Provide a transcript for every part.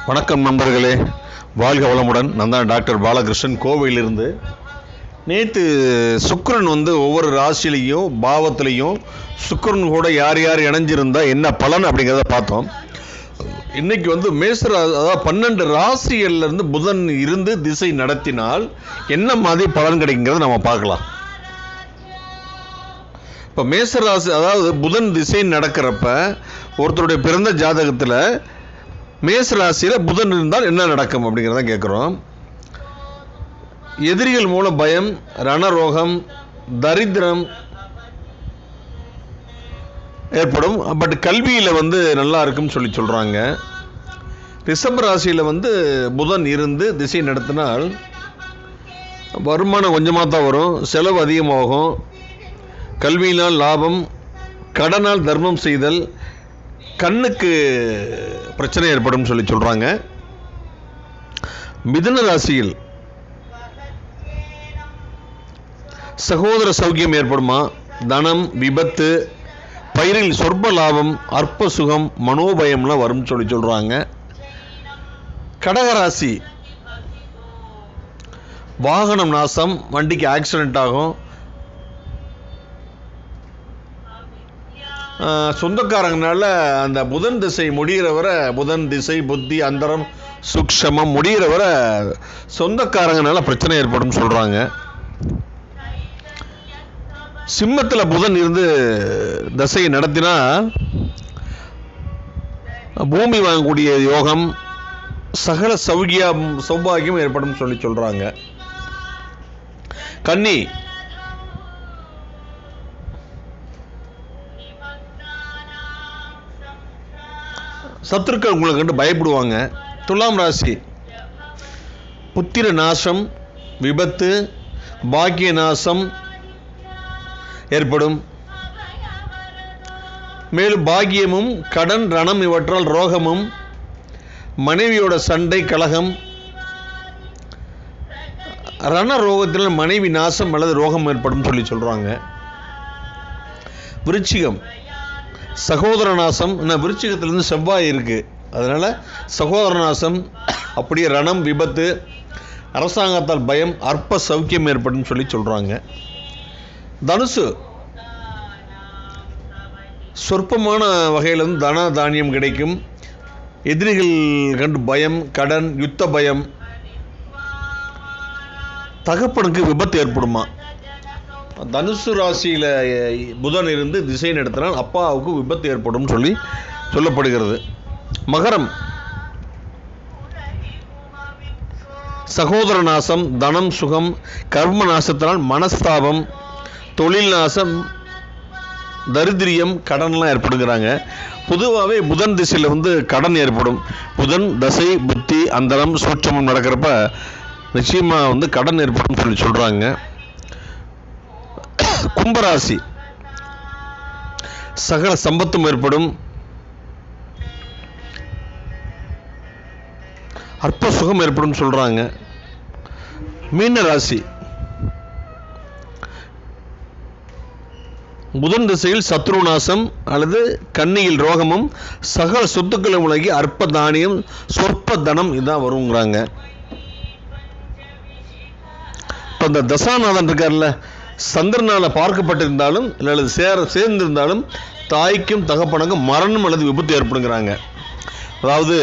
வணக்கம் நண்பர்களே, வாழ்க வளமுடன். நான் தான் டாக்டர் பாலகிருஷ்ணன், கோவையிலிருந்து. நேற்று சுக்கிரன் ஒவ்வொரு ராசிலையும் பாவத்திலையும் சுக்கிரன் கூட யார் யார் இணைஞ்சிருந்தா என்ன பலன் அப்படிங்கிறத பார்த்தோம். இன்னைக்கு அதாவது 12 ராசிகள்லேருந்து புதன் இருந்து திசை நடத்தினால் என்ன மாதிரி பலன் கிடைக்குங்கிறத நம்ம பார்க்கலாம். இப்போ மேசராசி, அதாவது புதன் திசை நடக்கிறப்ப ஒருத்தருடைய பிறந்த ஜாதகத்தில் மேசராசியில் புதன் இருந்தால் என்ன நடக்கும் அப்படிங்கிறத கேட்குறோம். எதிரிகள் மூலம் பயம், ரணரோகம், தரித்திரம் ஏற்படும். பட் கல்வியில் நல்லா இருக்குன்னு சொல்கிறாங்க. ரிஷப ராசியில் புதன் இருந்து திசை நடத்தினால் வருமானம் கொஞ்சமாக தான் வரும், செலவு அதிகமாகும். கல்வியினால் லாபம், கடனால் தர்மம் செய்தல், கண்ணுக்கு பிரச்சனை ஏற்படும் சொல்கிறாங்க. மிதுன ராசியில் சகோதர சௌக்கியம் ஏற்படுமா, தனம், விபத்து, பயிரில் சொற்ப லாபம், அற்ப சுகம், மனோபயம்லாம் வரும் சொல்கிறாங்க. கடகராசி வாகனம் நாசம், வண்டிக்கு ஆக்சிடென்ட் ஆகும். சொந்தக்காரங்கனால அந்த புதன் திசை முடிகிற வரை, புதன் திசை புத்தி அந்தரம் சூக்ஷமம் முடிகிற வரை சொந்தக்காரங்கனால பிரச்சனை ஏற்படும் சொல்கிறாங்க. சிம்மத்தில் புதன் இருந்து தசையை நடத்தினா பூமி வாங்கக்கூடிய யோகம், சகல சௌபாகியம் ஏற்படும் சொல்கிறாங்க. கன்னி சத்துருக்கள் உங்களை கண்டு பயப்படுவாங்க. துலாம் ராசி புத்திர நாசம், விபத்து, பாக்கிய நாசம் ஏற்படும். மேலும் பாக்கியமும் கடன், ரணம் இவற்றால் ரோகமும், மனைவியோட சண்டை, கலகம், ரண ரோகத்தில் மனைவி நாசம் அல்லது ரோகம் ஏற்படும் சொல்கிறாங்க. விருச்சிகம் சகோதர நாசம். விருச்சிகத்திலிருந்து செவ்வாய் இருக்கு, அதனால சகோதர நாசம், அப்படியே ரணம், விபத்து, அரசாங்கத்தால் பயம், அற்ப சௌக்கியம் ஏற்படும் சொல்கிறாங்க. தனுசு சொற்பமான வகையில் தன தானியம் கிடைக்கும். எதிரிகள் கண்டு பயம், கடன், யுத்த பயம், தகப்பனுக்கு விபத்து ஏற்படுமா. தனுசு ராசியில் புதன் இருந்து திசை நடத்தினால் அப்பாவுக்கு விபத்து ஏற்படும் சொல்லப்படுகிறது. மகரம் சகோதர நாசம், தனம், சுகம், கர்ம நாசத்தினால் மனஸ்தாபம், தொழில் நாசம், தரித்திரியம், கடன்லாம் ஏற்படுகிறாங்க. பொதுவாகவே புதன் திசையில் கடன் ஏற்படும். புதன் தசை புத்தி அந்தரம் சூட்சமம் நடக்கிறப்ப நிச்சயமாக கடன் ஏற்படும் சொல்கிறாங்க. கும்பராசி சகல சம்பத்தும் ஏற்படும், அற்ப சுகம் ஏற்படும் சொல்றாங்க. மீன ராசி புதன் திசையில் சத்ரு நாசம் அல்லது கன்னியில் ரோகமும், சகல சொத்துக்களும் உலகி அற்ப தானியம், சொற்ப தனம் இதான் வருங்கிறாங்க. இப்போ இந்த தசாநாதன் இருக்கார்ல, சந்திரனால பார்க்கப்பட்டிருந்தாலும் அல்லது சேர்ந்திருந்தாலும் தாய்க்கும் தகப்பனுக்கும் மரணம் அல்லது விபத்து ஏற்படுங்கிறாங்க. அதாவது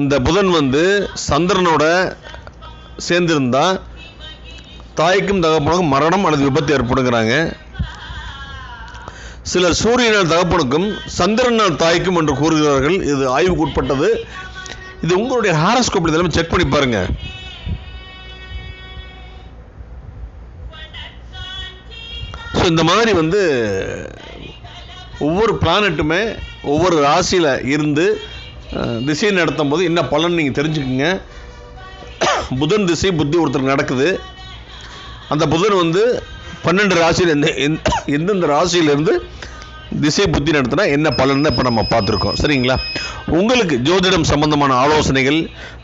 இந்த புதன் சந்திரனோட சேர்ந்திருந்தா தாய்க்கும் தகப்பனுக்கும் மரணம் அல்லது விபத்து ஏற்படுங்கிறாங்க. சிலர் சூரியனால் தகப்பனுக்கும் சந்திரனால் தாய்க்கும் என்று கூறுகிறார்கள். இது ஆய்வுக்கு உட்பட்டது. இது உங்களுடைய ஹாரோஸ்கோப் இதெல்லாம் செக் பண்ணி பாருங்க. இந்த மாதிரி ஒவ்வொரு பிளானட்டுமே ஒவ்வொரு ராசியில் இருந்து திசை நடத்தும் போது என்ன பலன் நீங்கள் தெரிஞ்சுக்குங்க. புதன் திசை புத்தி ஒருத்தருக்கு நடக்குது. அந்த புதன் 12 ராசியில் எந்தெந்த ராசியிலிருந்து திசை புத்தி நடத்தினா என்ன பலன் இப்போ நம்ம பார்த்துருக்கோம். சரிங்களா? உங்களுக்கு ஜோதிடம் சம்பந்தமான ஆலோசனைகள்,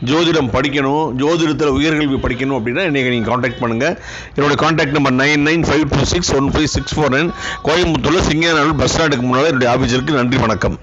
ஜோதிடம் படிக்கணும், ஜோதிடத்தில் உயர்கல்வி படிக்கணும் அப்படின்னா இன்றைக்கி நீங்கள் காண்டாக்ட் பண்ணுங்கள். என்னோடய காண்டாக்ட் நம்பர் 9952615649, கோயம்புத்தூரில் சிங்கானூர் பஸ் ஸ்டாண்டுக்கு முன்னால் என்னுடைய ஆஃபீஸ் இருக்குது. நன்றி, வணக்கம்.